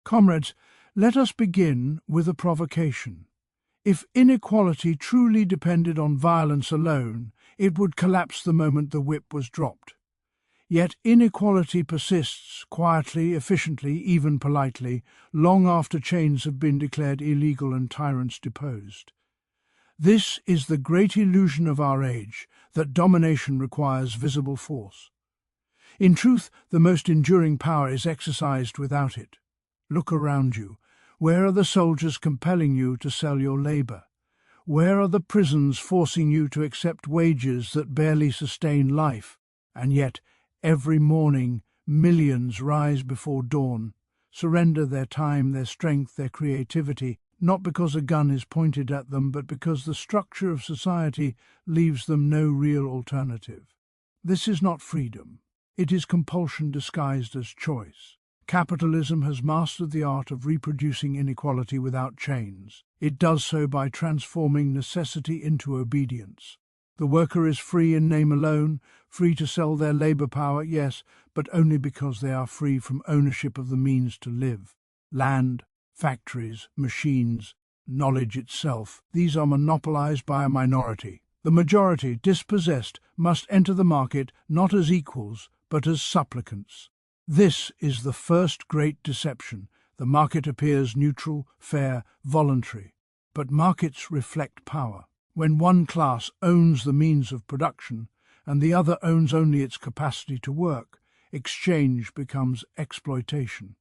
Comrades, let us begin with a provocation. If inequality truly depended on violence alone, it would collapse the moment the whip was dropped. Yet inequality persists quietly, efficiently, even politely, long after chains have been declared illegal and tyrants deposed. This is the great illusion of our age, that domination requires visible force. In truth, the most enduring power is exercised without it. Look around you. Where are the soldiers compelling you to sell your labor? Where are the prisons forcing you to accept wages that barely sustain life? And yet, every morning, millions rise before dawn, surrender their time, their strength, their creativity, not because a gun is pointed at them, but because the structure of society leaves them no real alternative. This is not freedom. It is compulsion disguised as choice. Capitalism has mastered the art of reproducing inequality without chains. It does so by transforming necessity into obedience. The worker is free in name alone, free to sell their labor power, yes, but only because they are free from ownership of the means to live. Land, factories, machines, knowledge itself, these are monopolized by a minority. The majority, dispossessed, must enter the market not as equals, but as supplicants. This is the first great deception. The market appears neutral, fair, voluntary. But markets reflect power. When one class owns the means of production and the other owns only its capacity to work, exchange becomes exploitation,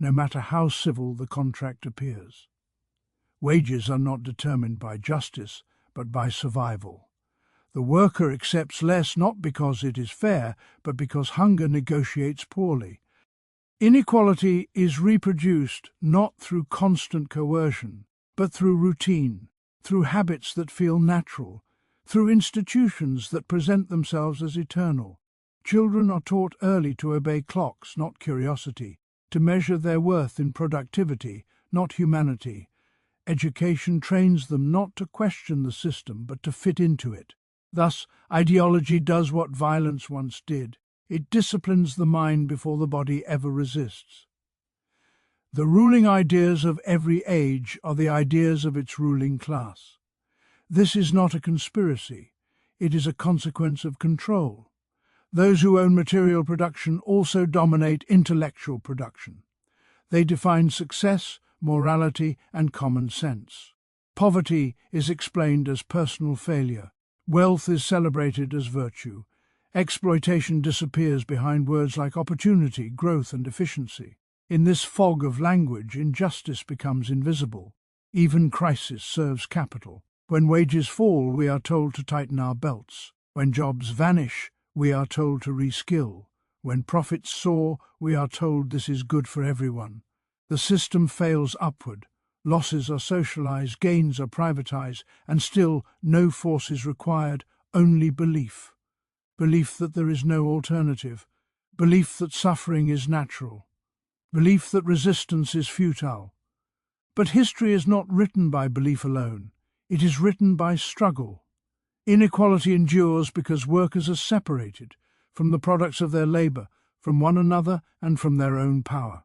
no matter how civil the contract appears. Wages are not determined by justice, but by survival. The worker accepts less not because it is fair, but because hunger negotiates poorly. Inequality is reproduced not through constant coercion, but through routine, through habits that feel natural, through institutions that present themselves as eternal. Children are taught early to obey clocks, not curiosity, to measure their worth in productivity, not humanity. Education trains them not to question the system, but to fit into it. Thus, ideology does what violence once did. It disciplines the mind before the body ever resists. The ruling ideas of every age are the ideas of its ruling class. This is not a conspiracy. It is a consequence of control. Those who own material production also dominate intellectual production. They define success, morality, and common sense. Poverty is explained as personal failure. Wealth is celebrated as virtue. Exploitation disappears behind words like opportunity, growth, and efficiency. In this fog of language, injustice becomes invisible. Even crisis serves capital. When wages fall, we are told to tighten our belts. When jobs vanish, we are told to reskill. When profits soar, we are told this is good for everyone. The system fails upward. Losses are socialized, gains are privatized, and still no force is required, only belief. Belief that there is no alternative. Belief that suffering is natural. Belief that resistance is futile. But history is not written by belief alone. It is written by struggle. Inequality endures because workers are separated from the products of their labor, from one another, and from their own power.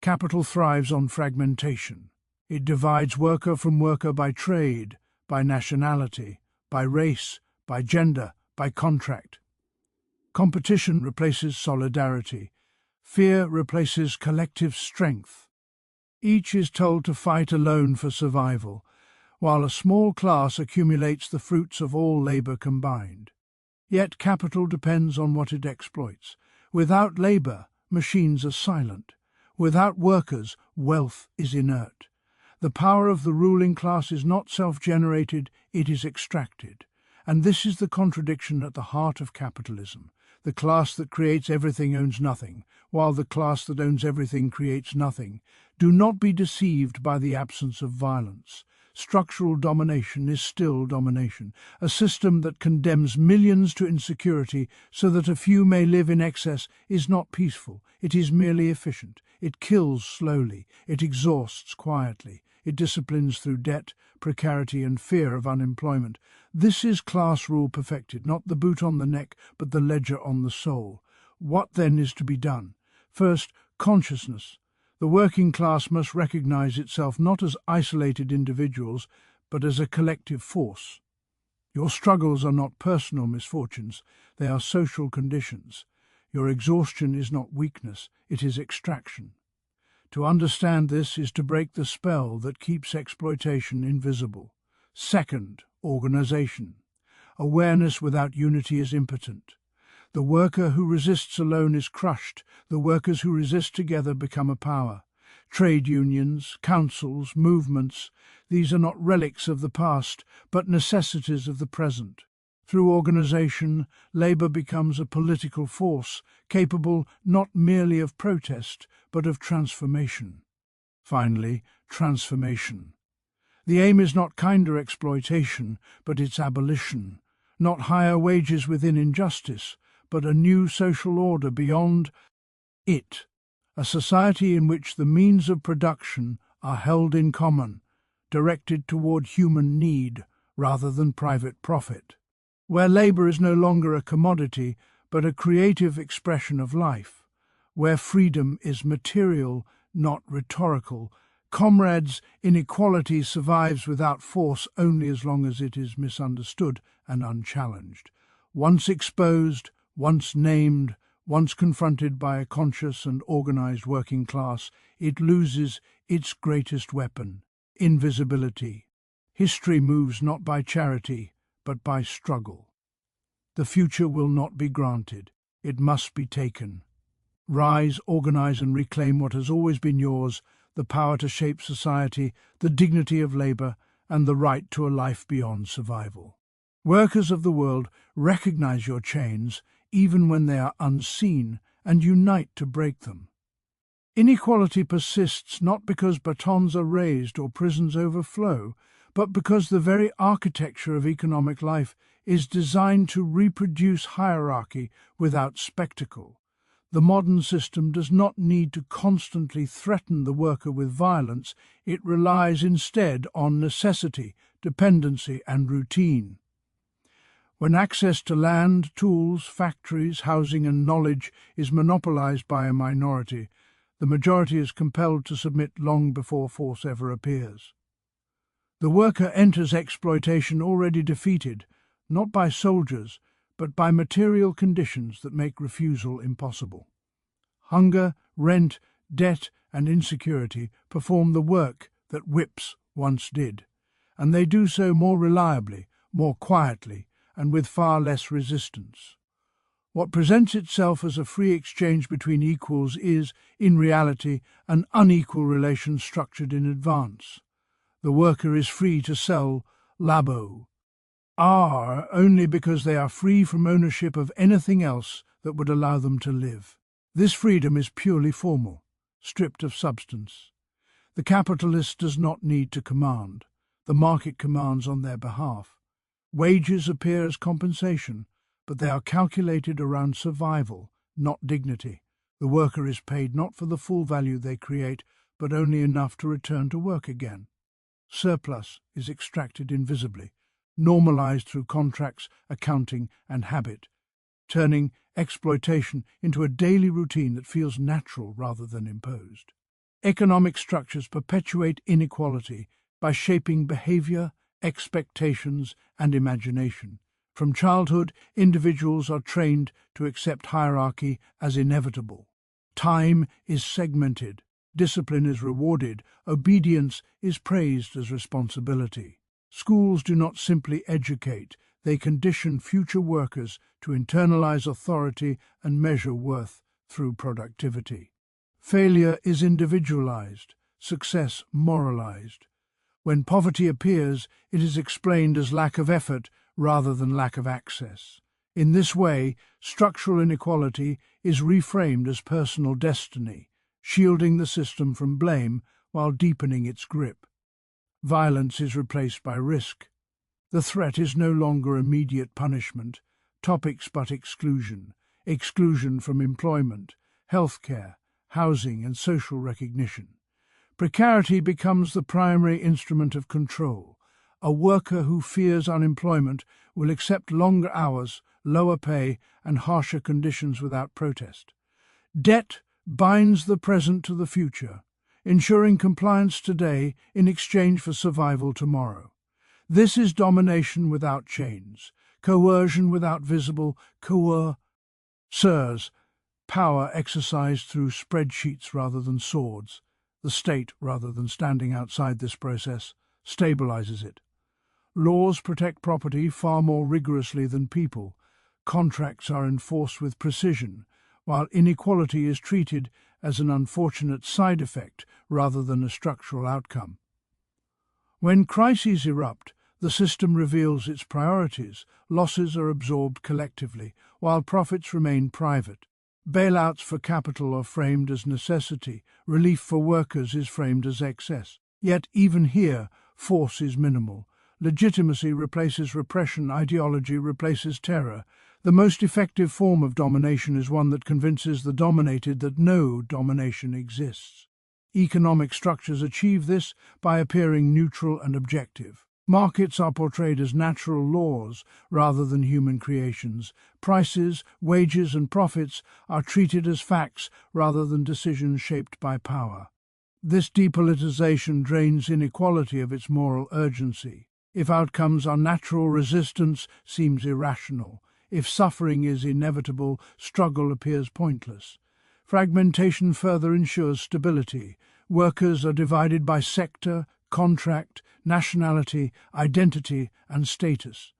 Capital thrives on fragmentation. It divides worker from worker by trade, by nationality, by race, by gender, by contract. Competition replaces solidarity. Fear replaces collective strength. Each is told to fight alone for survival, while a small class accumulates the fruits of all labor combined. Yet capital depends on what it exploits. Without labor, machines are silent. Without workers, wealth is inert. The power of the ruling class is not self-generated, it is extracted. And this is the contradiction at the heart of capitalism. The class that creates everything owns nothing, while the class that owns everything creates nothing. Do not be deceived by the absence of violence. Structural domination is still domination, a system that condemns millions to insecurity so that a few may live in excess is not peaceful, it is merely efficient. It kills slowly, it exhausts quietly, it disciplines through debt, precarity and fear of unemployment. This is class rule perfected, not the boot on the neck, but the ledger on the soul. What then is to be done? First, consciousness. The working class must recognize itself not as isolated individuals, but as a collective force. Your struggles are not personal misfortunes, they are social conditions. Your exhaustion is not weakness, it is extraction. To understand this is to break the spell that keeps exploitation invisible. Second, organization. Awareness without unity is impotent. The worker who resists alone is crushed. The workers who resist together become a power. Trade unions, councils, movements, these are not relics of the past, but necessities of the present. Through organization, labor becomes a political force, capable not merely of protest, but of transformation. Finally, transformation. The aim is not kinder exploitation, but its abolition, not higher wages within injustice, but a new social order beyond it, a society in which the means of production are held in common, directed toward human need rather than private profit, where labor is no longer a commodity but a creative expression of life, where freedom is material, not rhetorical. Comrades, inequality survives without force only as long as it is misunderstood and unchallenged. Once exposed, once named, once confronted by a conscious and organized working class, it loses its greatest weapon, invisibility. History moves not by charity, but by struggle. The future will not be granted. It must be taken. Rise, organize, and reclaim what has always been yours, the power to shape society, the dignity of labor, and the right to a life beyond survival. Workers of the world, recognize your chains, even when they are unseen, and unite to break them. Inequality persists not because batons are raised or prisons overflow, but because the very architecture of economic life is designed to reproduce hierarchy without spectacle. The modern system does not need to constantly threaten the worker with violence, it relies instead on necessity, dependency, and routine. When access to land, tools, factories, housing, and knowledge is monopolized by a minority, the majority is compelled to submit long before force ever appears. The worker enters exploitation already defeated, not by soldiers, but by material conditions that make refusal impossible. Hunger, rent, debt, and insecurity perform the work that whips once did, and they do so more reliably, more quietly, and with far less resistance. What presents itself as a free exchange between equals is, in reality, an unequal relation structured in advance. The worker is free to sell labo, only because they are free from ownership of anything else that would allow them to live. This freedom is purely formal, stripped of substance. The capitalist does not need to command. The market commands on their behalf. Wages appear as compensation, but they are calculated around survival, not dignity. The worker is paid not for the full value they create, but only enough to return to work again. Surplus is extracted invisibly, normalized through contracts, accounting, and habit, turning exploitation into a daily routine that feels natural rather than imposed. Economic structures perpetuate inequality by shaping behavior, expectations, and imagination. From childhood, individuals are trained to accept hierarchy as inevitable. Time is segmented, discipline is rewarded, obedience is praised as responsibility. Schools do not simply educate, they condition future workers to internalize authority and measure worth through productivity. Failure is individualized, success moralized. When poverty appears, it is explained as lack of effort rather than lack of access. In this way, structural inequality is reframed as personal destiny, shielding the system from blame while deepening its grip. Violence is replaced by risk. The threat is no longer immediate punishment, topics but exclusion, exclusion from employment, healthcare, housing, and social recognition. Precarity becomes the primary instrument of control. A worker who fears unemployment will accept longer hours, lower pay, and harsher conditions without protest. Debt binds the present to the future. ensuring compliance today in exchange for survival tomorrow. This is domination without chains, coercion without visible coercers, power exercised through spreadsheets rather than swords. The state, rather than standing outside this process, stabilizes it. Laws protect property far more rigorously than people. Contracts are enforced with precision, while inequality is treated as an unfortunate side effect rather than a structural outcome. When crises erupt, the system reveals its priorities. Losses are absorbed collectively, while profits remain private. Bailouts for capital are framed as necessity, relief for workers is framed as excess. Yet even here, force is minimal. Legitimacy replaces repression, ideology replaces terror. The most effective form of domination is one that convinces the dominated that no domination exists. Economic structures achieve this by appearing neutral and objective. Markets are portrayed as natural laws rather than human creations. Prices, wages, and profits are treated as facts rather than decisions shaped by power. This depoliticization drains inequality of its moral urgency. If outcomes are natural, resistance seems irrational. If suffering is inevitable, struggle appears pointless. Fragmentation further ensures stability. Workers are divided by sector, contract, nationality, identity, and status.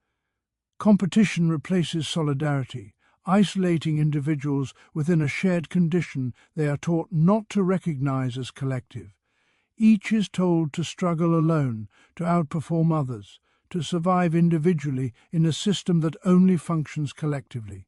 Competition replaces solidarity. Isolating individuals within a shared condition they are taught not to recognize as collective. Each is told to struggle alone, to outperform others, to survive individually in a system that only functions collectively.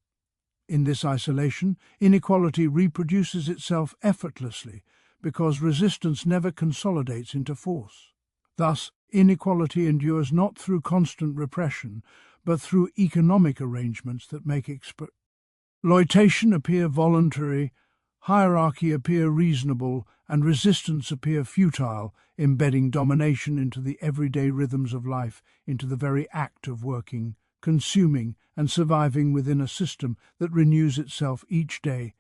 In this isolation, inequality reproduces itself effortlessly because resistance never consolidates into force. Thus, inequality endures not through constant repression, but through economic arrangements that make exploitation appear voluntary, hierarchy appear reasonable, and resistance appear futile, embedding domination into the everyday rhythms of life, into the very act of working, consuming, and surviving within a system that renews itself each day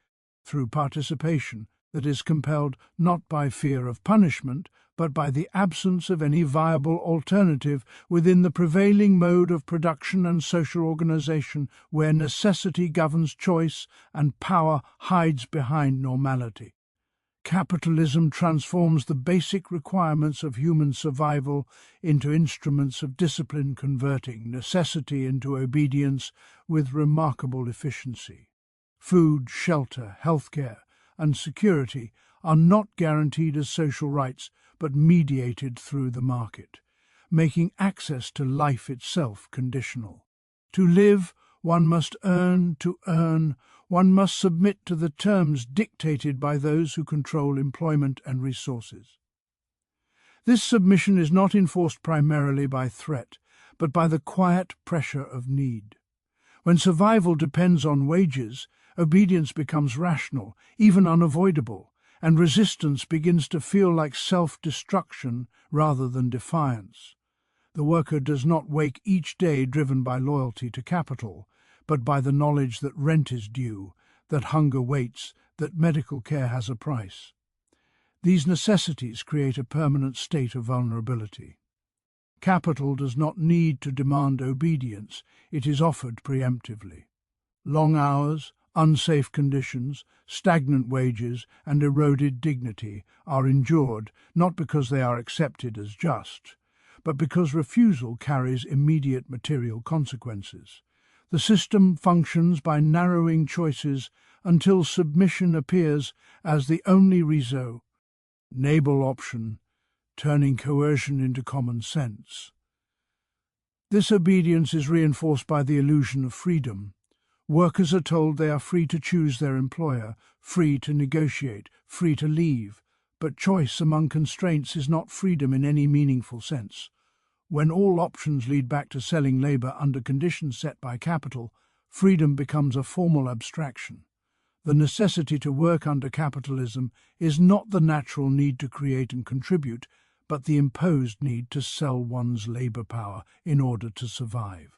through participation that is compelled not by fear of punishment, but by the absence of any viable alternative within the prevailing mode of production and social organization where necessity governs choice and power hides behind normality. Capitalism transforms the basic requirements of human survival into instruments of discipline, converting necessity into obedience with remarkable efficiency. Food, shelter, healthcare, and security are not guaranteed as social rights, but mediated through the market, making access to life itself conditional. To live, one must earn; to earn, one must submit to the terms dictated by those who control employment and resources. This submission is not enforced primarily by threat, but by the quiet pressure of need. When survival depends on wages, obedience becomes rational, even unavoidable, and resistance begins to feel like self-destruction rather than defiance. The worker does not wake each day driven by loyalty to capital, but by the knowledge that rent is due, that hunger waits, that medical care has a price. These necessities create a permanent state of vulnerability. Capital does not need to demand obedience, it is offered preemptively. Long hours, unsafe conditions, stagnant wages, and eroded dignity are endured not because they are accepted as just, but because refusal carries immediate material consequences. The system functions by narrowing choices until submission appears as the only reasonable option, turning coercion into common sense. This obedience is reinforced by the illusion of freedom. Workers are told they are free to choose their employer, free to negotiate, free to leave, but choice among constraints is not freedom in any meaningful sense. When all options lead back to selling labor under conditions set by capital, freedom becomes a formal abstraction. The necessity to work under capitalism is not the natural need to create and contribute, but the imposed need to sell one's labor power in order to survive.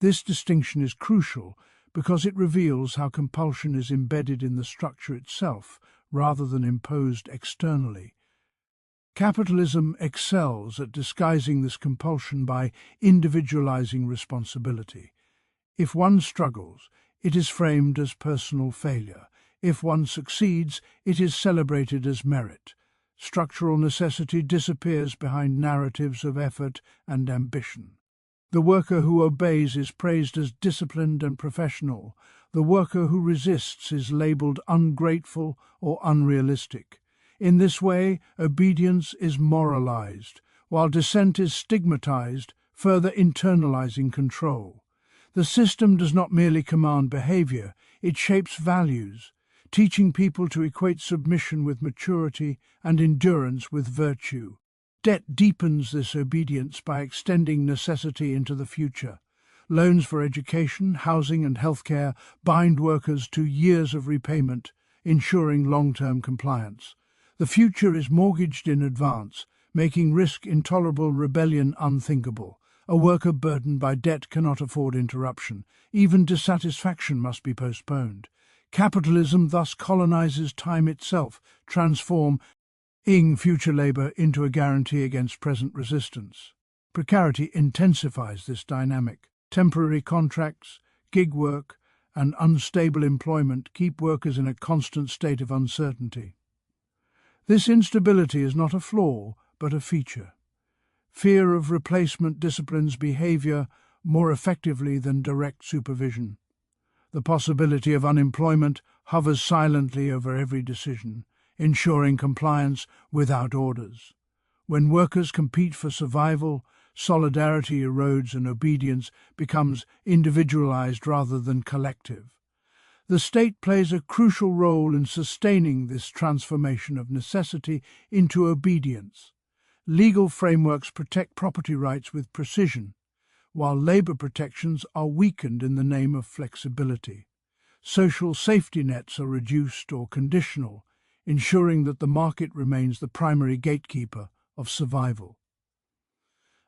This distinction is crucial because it reveals how compulsion is embedded in the structure itself rather than imposed externally. Capitalism excels at disguising this compulsion by individualizing responsibility. If one struggles, it is framed as personal failure. If one succeeds, it is celebrated as merit. Structural necessity disappears behind narratives of effort and ambition. The worker who obeys is praised as disciplined and professional. The worker who resists is labeled ungrateful or unrealistic. In this way, obedience is moralized, while dissent is stigmatized, further internalizing control. The system does not merely command behavior, it shapes values, teaching people to equate submission with maturity and endurance with virtue. Debt deepens this obedience by extending necessity into the future. Loans for education, housing and healthcare bind workers to years of repayment, ensuring long-term compliance. The future is mortgaged in advance, making risk-intolerable rebellion unthinkable. A worker burdened by debt cannot afford interruption. Even dissatisfaction must be postponed. Capitalism thus colonizes time itself, transforming future labor into a guarantee against present resistance. Precarity intensifies this dynamic. Temporary contracts, gig work, and unstable employment keep workers in a constant state of uncertainty. This instability is not a flaw, but a feature. Fear of replacement disciplines behavior more effectively than direct supervision. The possibility of unemployment hovers silently over every decision, ensuring compliance without orders. When workers compete for survival, solidarity erodes and obedience becomes individualized rather than collective. The state plays a crucial role in sustaining this transformation of necessity into obedience. Legal frameworks protect property rights with precision, while labor protections are weakened in the name of flexibility. Social safety nets are reduced or conditional, ensuring that the market remains the primary gatekeeper of survival.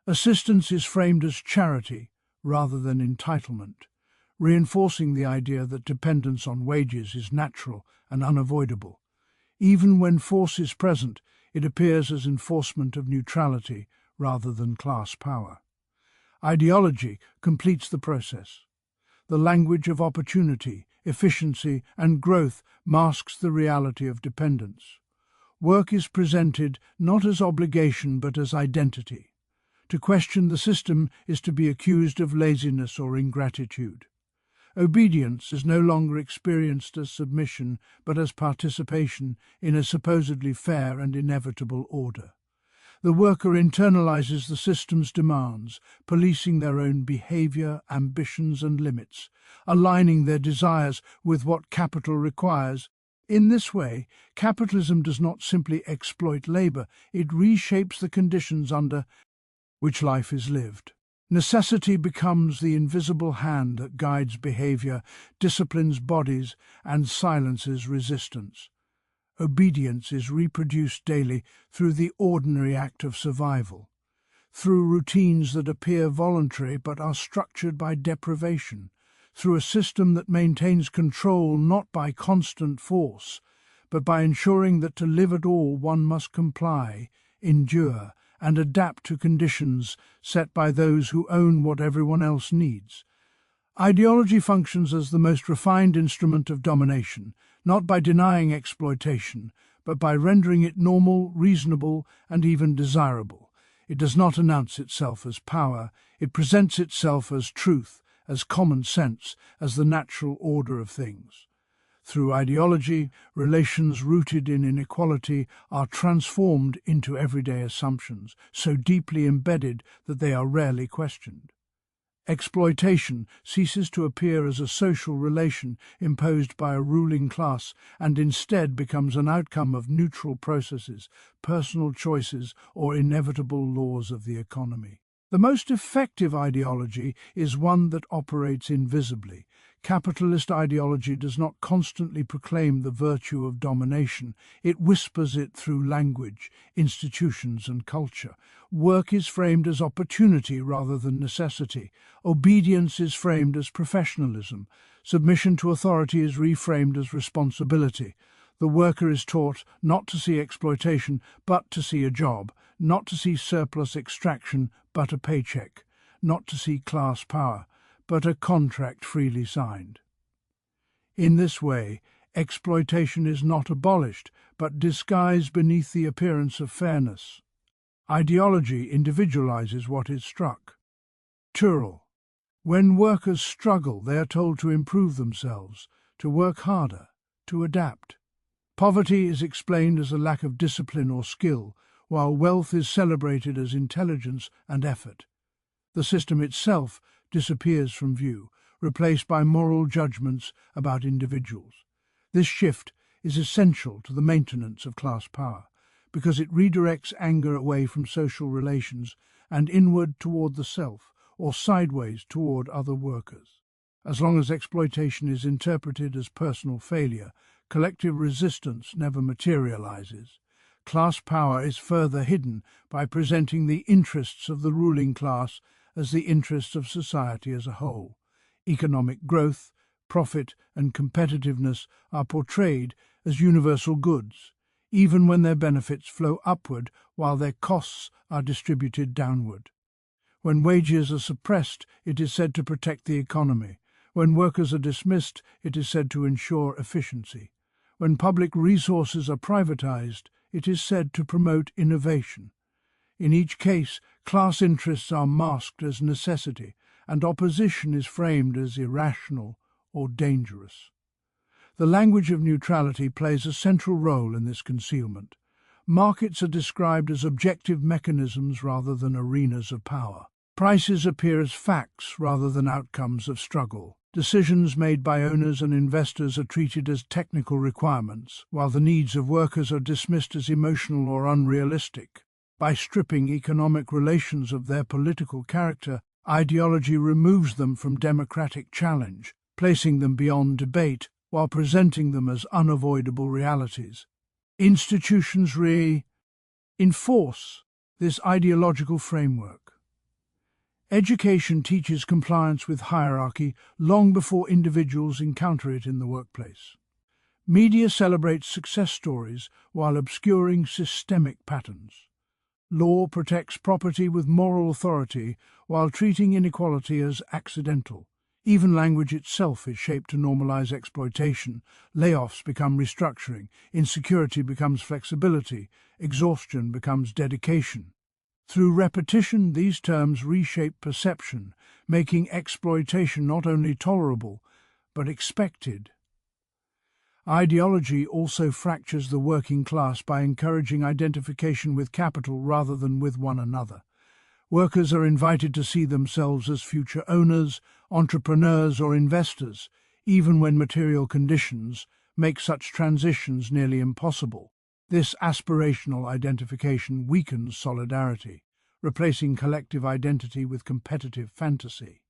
Assistance is framed as charity rather than entitlement, reinforcing the idea that dependence on wages is natural and unavoidable. Even when force is present, it appears as enforcement of neutrality rather than class power. Ideology completes the process. The language of opportunity, efficiency, and growth masks the reality of dependence. Work is presented not as obligation but as identity. To question the system is to be accused of laziness or ingratitude. Obedience is no longer experienced as submission but as participation in a supposedly fair and inevitable order. The worker internalizes the system's demands, policing their own behavior, ambitions, and limits, aligning their desires with what capital requires. In this way, capitalism does not simply exploit labor, it reshapes the conditions under which life is lived. Necessity becomes the invisible hand that guides behavior, disciplines bodies, and silences resistance. Obedience is reproduced daily through the ordinary act of survival, through routines that appear voluntary but are structured by deprivation, through a system that maintains control not by constant force, but by ensuring that to live at all one must comply, endure, and adapt to conditions set by those who own what everyone else needs. Ideology functions as the most refined instrument of domination, not by denying exploitation, but by rendering it normal, reasonable, and even desirable. It does not announce itself as power, it presents itself as truth, as common sense, as the natural order of things. Through ideology, relations rooted in inequality are transformed into everyday assumptions, so deeply embedded that they are rarely questioned. Exploitation ceases to appear as a social relation imposed by a ruling class and instead becomes an outcome of neutral processes, personal choices, or inevitable laws of the economy. The most effective ideology is one that operates invisibly. Capitalist ideology does not constantly proclaim the virtue of domination, it whispers it through language, institutions, and culture. Work is framed as opportunity rather than necessity. Obedience is framed as professionalism. Submission to authority is reframed as responsibility. The worker is taught not to see exploitation, but to see a job, not to see surplus extraction, but a paycheck, not to see class power, but a contract freely signed. In this way, exploitation is not abolished, but disguised beneath the appearance of fairness. Ideology individualizes what is struck. Tural. When workers struggle, they are told to improve themselves, to work harder, to adapt. Poverty is explained as a lack of discipline or skill, while wealth is celebrated as intelligence and effort. The system itself disappears from view, replaced by moral judgments about individuals. This shift is essential to the maintenance of class power, because it redirects anger away from social relations and inward toward the self, or sideways toward other workers. As long as exploitation is interpreted as personal failure, collective resistance never materializes. Class power is further hidden by presenting the interests of the ruling class as the interests of society as a whole. Economic growth, profit, and competitiveness are portrayed as universal goods, even when their benefits flow upward while their costs are distributed downward. When wages are suppressed, it is said to protect the economy. When workers are dismissed, it is said to ensure efficiency. When public resources are privatized, it is said to promote innovation. In each case, class interests are masked as necessity, and opposition is framed as irrational or dangerous. The language of neutrality plays a central role in this concealment. Markets are described as objective mechanisms rather than arenas of power. Prices appear as facts rather than outcomes of struggle. Decisions made by owners and investors are treated as technical requirements, while the needs of workers are dismissed as emotional or unrealistic. By stripping economic relations of their political character, ideology removes them from democratic challenge, placing them beyond debate while presenting them as unavoidable realities. Institutions reinforce this ideological framework. Education teaches compliance with hierarchy long before individuals encounter it in the workplace. Media celebrates success stories while obscuring systemic patterns. Law protects property with moral authority while treating inequality as accidental. Even language itself is shaped to normalize exploitation. Layoffs become restructuring, insecurity becomes flexibility, exhaustion becomes dedication. Through repetition, these terms reshape perception, making exploitation not only tolerable, but expected. Ideology also fractures the working class by encouraging identification with capital rather than with one another. Workers are invited to see themselves as future owners, entrepreneurs, or investors, even when material conditions make such transitions nearly impossible. This aspirational identification weakens solidarity, replacing collective identity with competitive fantasy.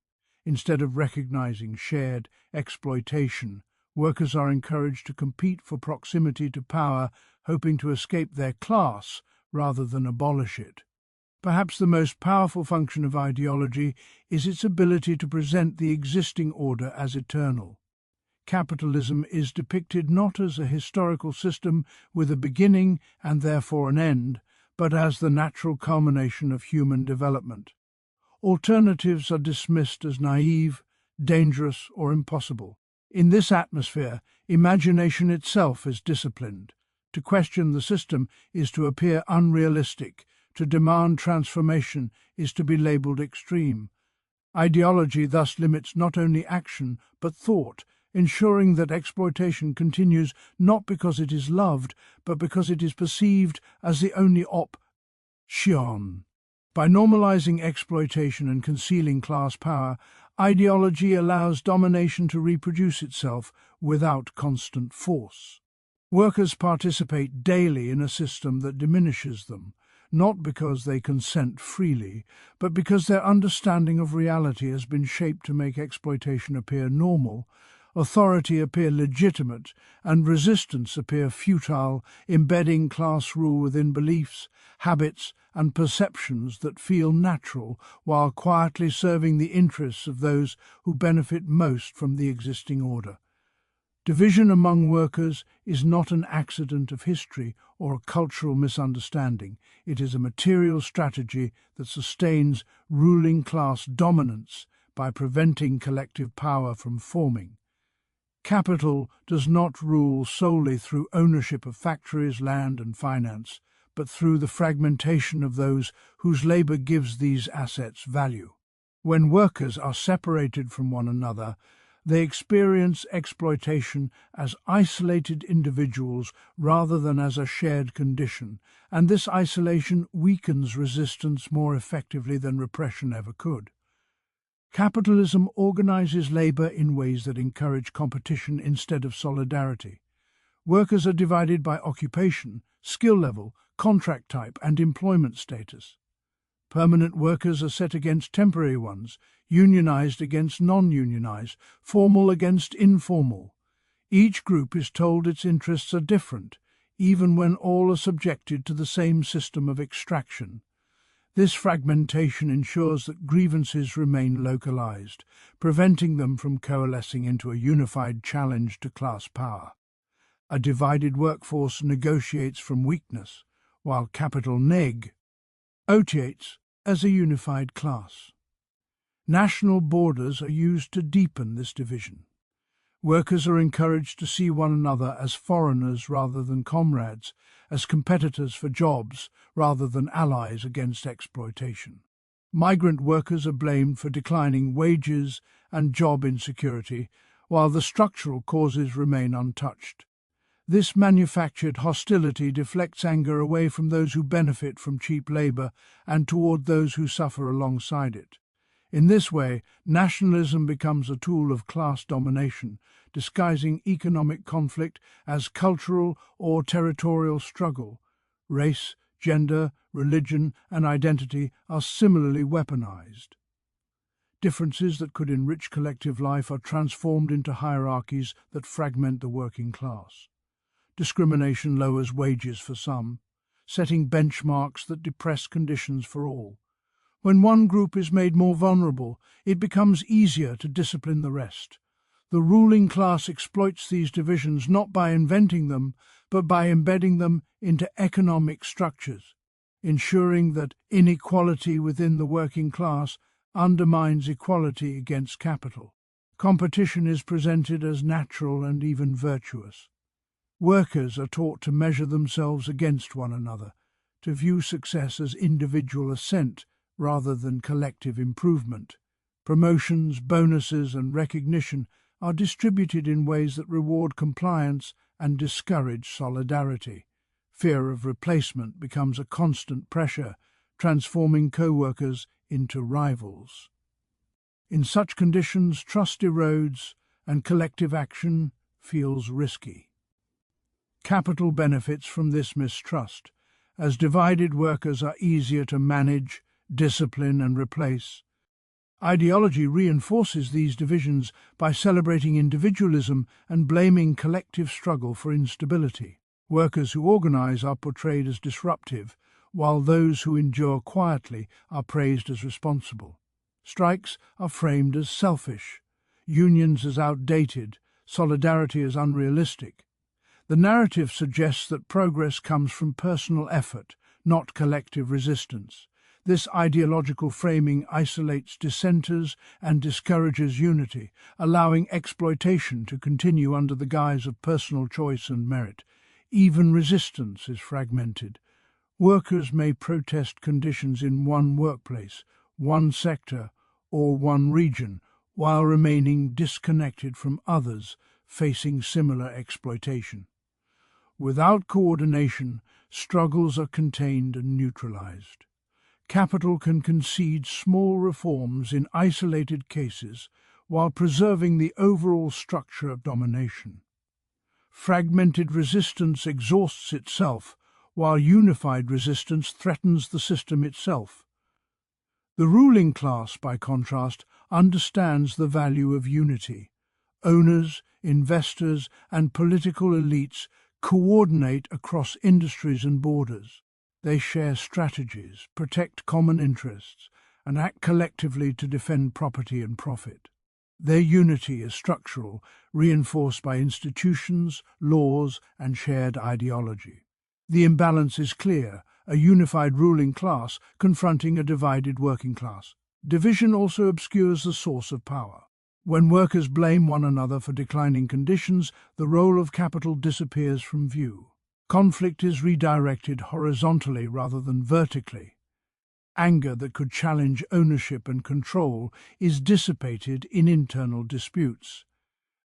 Instead of recognizing shared exploitation, workers are encouraged to compete for proximity to power, hoping to escape their class rather than abolish it. Perhaps the most powerful function of ideology is its ability to present the existing order as eternal. Capitalism is depicted not as a historical system with a beginning and therefore an end, but as the natural culmination of human development. Alternatives are dismissed as naive, dangerous, or impossible. In this atmosphere, imagination itself is disciplined. To question the system is to appear unrealistic. To demand transformation is to be labeled extreme. Ideology thus limits not only action but thought, ensuring that exploitation continues not because it is loved, but because it is perceived as the only option. By normalizing exploitation and concealing class power, ideology allows domination to reproduce itself without constant force. Workers participate daily in a system that diminishes them, not because they consent freely, but because their understanding of reality has been shaped to make exploitation appear normal, authority appear legitimate, and resistance appear futile, embedding class rule within beliefs, habits, and perceptions that feel natural, while quietly serving the interests of those who benefit most from the existing order. Division among workers is not an accident of history or a cultural misunderstanding. It is a material strategy that sustains ruling class dominance by preventing collective power from forming. Capital does not rule solely through ownership of factories, land, and finance, but through the fragmentation of those whose labor gives these assets value. When workers are separated from one another, they experience exploitation as isolated individuals rather than as a shared condition, and this isolation weakens resistance more effectively than repression ever could. Capitalism organizes labor in ways that encourage competition instead of solidarity. Workers are divided by occupation, skill level, contract type, and employment status. Permanent workers are set against temporary ones, unionized against non-unionized, formal against informal. Each group is told its interests are different, even when all are subjected to the same system of extraction. This fragmentation ensures that grievances remain localized, preventing them from coalescing into a unified challenge to class power. A divided workforce negotiates from weakness, while capital negotiates as a unified class. National borders are used to deepen this division. Workers are encouraged to see one another as foreigners rather than comrades, as competitors for jobs rather than allies against exploitation. Migrant workers are blamed for declining wages and job insecurity, while the structural causes remain untouched. This manufactured hostility deflects anger away from those who benefit from cheap labor and toward those who suffer alongside it. In this way, nationalism becomes a tool of class domination, disguising economic conflict as cultural or territorial struggle. Race, gender, religion, and identity are similarly weaponized. Differences that could enrich collective life are transformed into hierarchies that fragment the working class. Discrimination lowers wages for some, setting benchmarks that depress conditions for all. When one group is made more vulnerable, it becomes easier to discipline the rest. The ruling class exploits these divisions not by inventing them, but by embedding them into economic structures, ensuring that inequality within the working class undermines equality against capital. Competition is presented as natural and even virtuous. Workers are taught to measure themselves against one another, to view success as individual ascent rather than collective improvement. Promotions, bonuses, and recognition are distributed in ways that reward compliance and discourage solidarity. Fear of replacement becomes a constant pressure, transforming co-workers into rivals. In such conditions, trust erodes and collective action feels risky. Capital benefits from this mistrust, as divided workers are easier to manage, discipline, and replace. Ideology reinforces these divisions by celebrating individualism and blaming collective struggle for instability. Workers who organize are portrayed as disruptive, while those who endure quietly are praised as responsible. Strikes are framed as selfish, unions as outdated, solidarity as unrealistic. The narrative suggests that progress comes from personal effort, not collective resistance. This ideological framing isolates dissenters and discourages unity, allowing exploitation to continue under the guise of personal choice and merit. Even resistance is fragmented. Workers may protest conditions in one workplace, one sector, or one region, while remaining disconnected from others facing similar exploitation. Without coordination, struggles are contained and neutralized. Capital can concede small reforms in isolated cases while preserving the overall structure of domination. Fragmented resistance exhausts itself, while unified resistance threatens the system itself. The ruling class, by contrast, understands the value of unity. Owners, investors, and political elites coordinate across industries and borders. They share strategies, protect common interests, and act collectively to defend property and profit. Their unity is structural, reinforced by institutions, laws, and shared ideology. The imbalance is clear, a unified ruling class confronting a divided working class. Division also obscures the source of power. When workers blame one another for declining conditions, the role of capital disappears from view. Conflict is redirected horizontally rather than vertically. Anger that could challenge ownership and control is dissipated in internal disputes.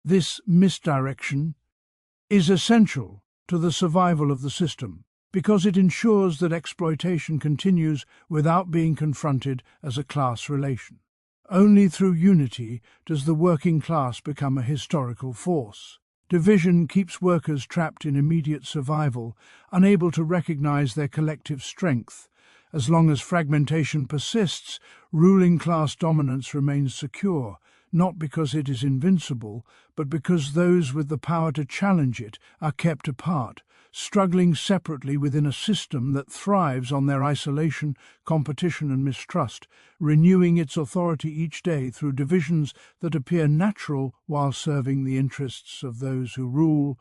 This misdirection is essential to the survival of the system because it ensures that exploitation continues without being confronted as a class relation. Only through unity does the working class become a historical force. Division keeps workers trapped in immediate survival, unable to recognize their collective strength. As long as fragmentation persists, ruling class dominance remains secure, not because it is invincible, but because those with the power to challenge it are kept apart, struggling separately within a system that thrives on their isolation, competition, and mistrust, renewing its authority each day through divisions that appear natural while serving the interests of those who rule.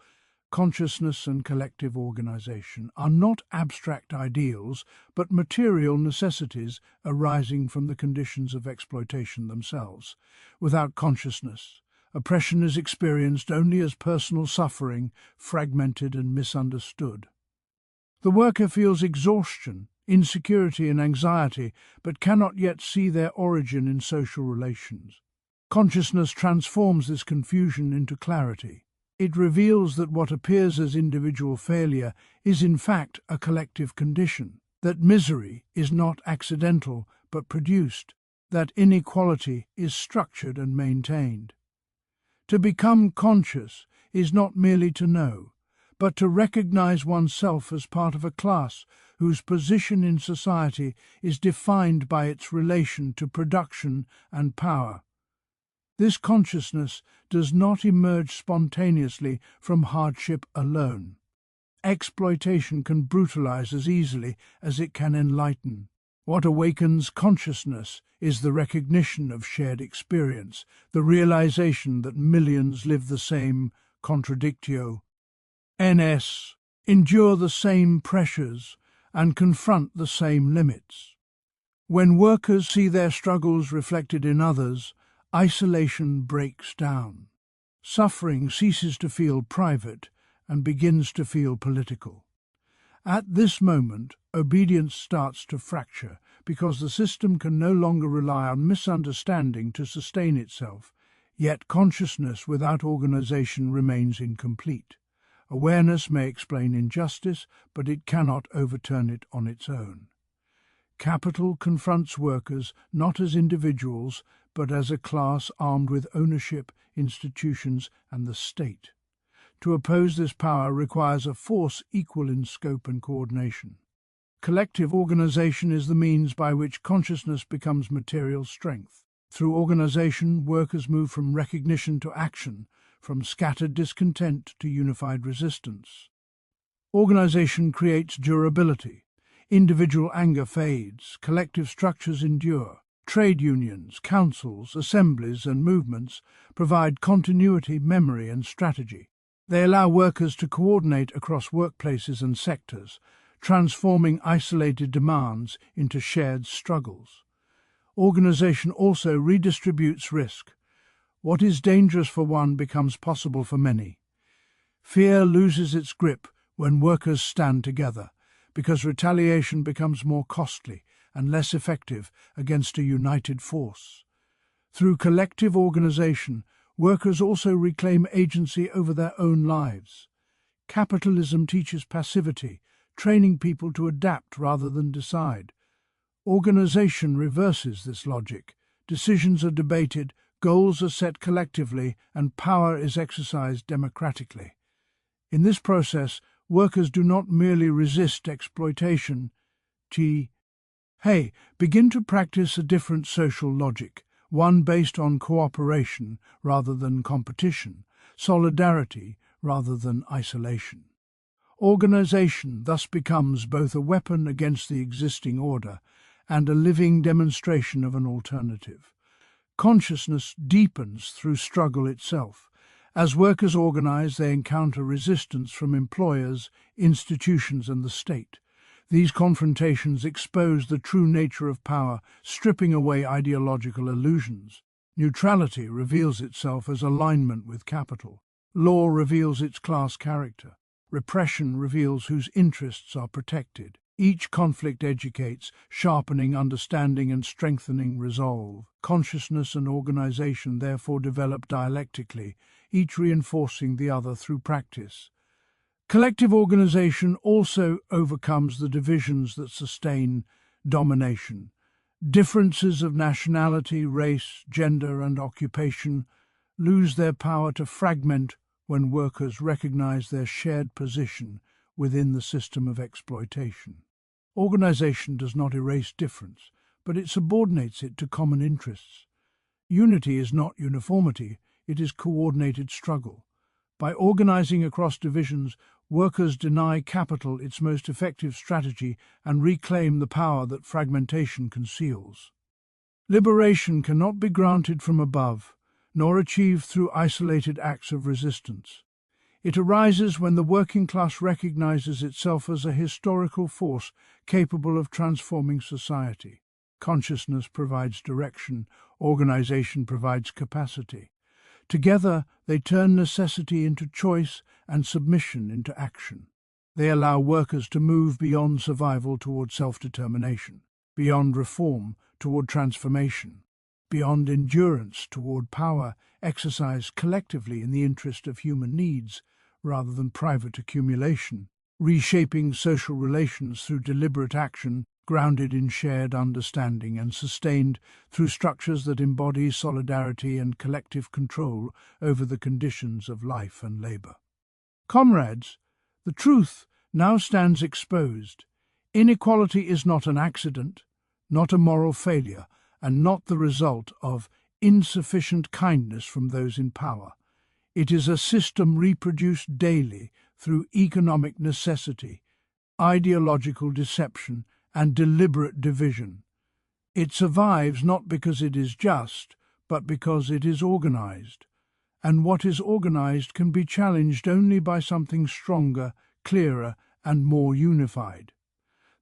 Consciousness and collective organization are not abstract ideals, but material necessities arising from the conditions of exploitation themselves. Without consciousness, oppression is experienced only as personal suffering, fragmented and misunderstood. The worker feels exhaustion, insecurity and anxiety, but cannot yet see their origin in social relations. Consciousness transforms this confusion into clarity. It reveals that what appears as individual failure is in fact a collective condition, that misery is not accidental but produced, that inequality is structured and maintained. To become conscious is not merely to know, but to recognize oneself as part of a class whose position in society is defined by its relation to production and power. This consciousness does not emerge spontaneously from hardship alone. Exploitation can brutalize as easily as it can enlighten. What awakens consciousness is the recognition of shared experience, the realization that millions live the same contradictio NS, endure the same pressures, and confront the same limits. When workers see their struggles reflected in others, isolation breaks down. Suffering ceases to feel private and begins to feel political. At this moment, obedience starts to fracture because the system can no longer rely on misunderstanding to sustain itself, yet consciousness without organization remains incomplete. Awareness may explain injustice, but it cannot overturn it on its own. Capital confronts workers not as individuals, but as a class armed with ownership, institutions, and the state. To oppose this power requires a force equal in scope and coordination. Collective organization is the means by which consciousness becomes material strength. Through organization, workers move from recognition to action, from scattered discontent to unified resistance. Organization creates durability. Individual anger fades, collective structures endure. Trade unions, councils, assemblies, and movements provide continuity, memory, and strategy. They allow workers to coordinate across workplaces and sectors, transforming isolated demands into shared struggles. Organization also redistributes risk. What is dangerous for one becomes possible for many. Fear loses its grip when workers stand together, because retaliation becomes more costly and less effective against a united force. Through collective organization, workers also reclaim agency over their own lives. Capitalism teaches passivity, training people to adapt rather than decide. Organization reverses this logic. Decisions are debated, goals are set collectively, and power is exercised democratically. In this process, workers do not merely resist exploitation. Begin to practice a different social logic, one based on cooperation rather than competition, solidarity rather than isolation. Organization thus becomes both a weapon against the existing order and a living demonstration of an alternative. Consciousness deepens through struggle itself. As workers organize, they encounter resistance from employers, institutions, and the state. These confrontations expose the true nature of power, stripping away ideological illusions. Neutrality reveals itself as alignment with capital. Law reveals its class character. Repression reveals whose interests are protected. Each conflict educates, sharpening understanding and strengthening resolve. Consciousness and organization therefore develop dialectically, each reinforcing the other through practice. Collective organization also overcomes the divisions that sustain domination. Differences of nationality, race, gender, and occupation lose their power to fragment when workers recognize their shared position within the system of exploitation. Organization does not erase difference, but it subordinates it to common interests. Unity is not uniformity, it is coordinated struggle. By organizing across divisions, workers deny capital its most effective strategy and reclaim the power that fragmentation conceals. Liberation cannot be granted from above, nor achieved through isolated acts of resistance. It arises when the working class recognizes itself as a historical force capable of transforming society. Consciousness provides direction, organization provides capacity. Together, they turn necessity into choice and submission into action. They allow workers to move beyond survival toward self-determination, beyond reform toward transformation, beyond endurance toward power exercised collectively in the interest of human needs rather than private accumulation, reshaping social relations through deliberate action grounded in shared understanding and sustained through structures that embody solidarity and collective control over the conditions of life and labor. Comrades, the truth now stands exposed. Inequality is not an accident, not a moral failure, and not the result of insufficient kindness from those in power. It is a system reproduced daily through economic necessity, ideological deception, and deliberate division. It survives not because it is just, but because it is organized. And what is organized can be challenged only by something stronger, clearer, and more unified.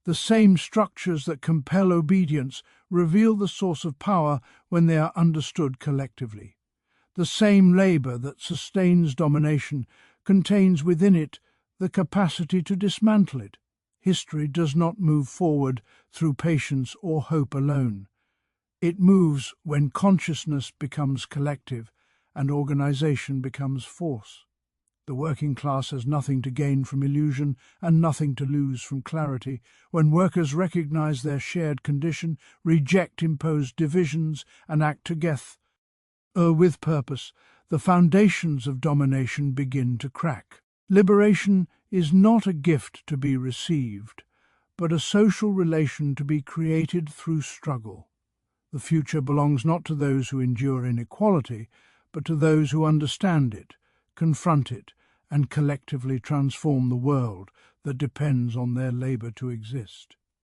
The same structures that compel obedience reveal the source of power when they are understood collectively. The same labor that sustains domination contains within it the capacity to dismantle it. History does not move forward through patience or hope alone. It moves when consciousness becomes collective and organization becomes force. The working class has nothing to gain from illusion and nothing to lose from clarity. When workers recognize their shared condition, reject imposed divisions, and act together with purpose, the foundations of domination begin to crack. Liberation is not a gift to be received, but a social relation to be created through struggle. The future belongs not to those who endure inequality, but to those who understand it, confront it, and collectively transform the world that depends on their labor to exist.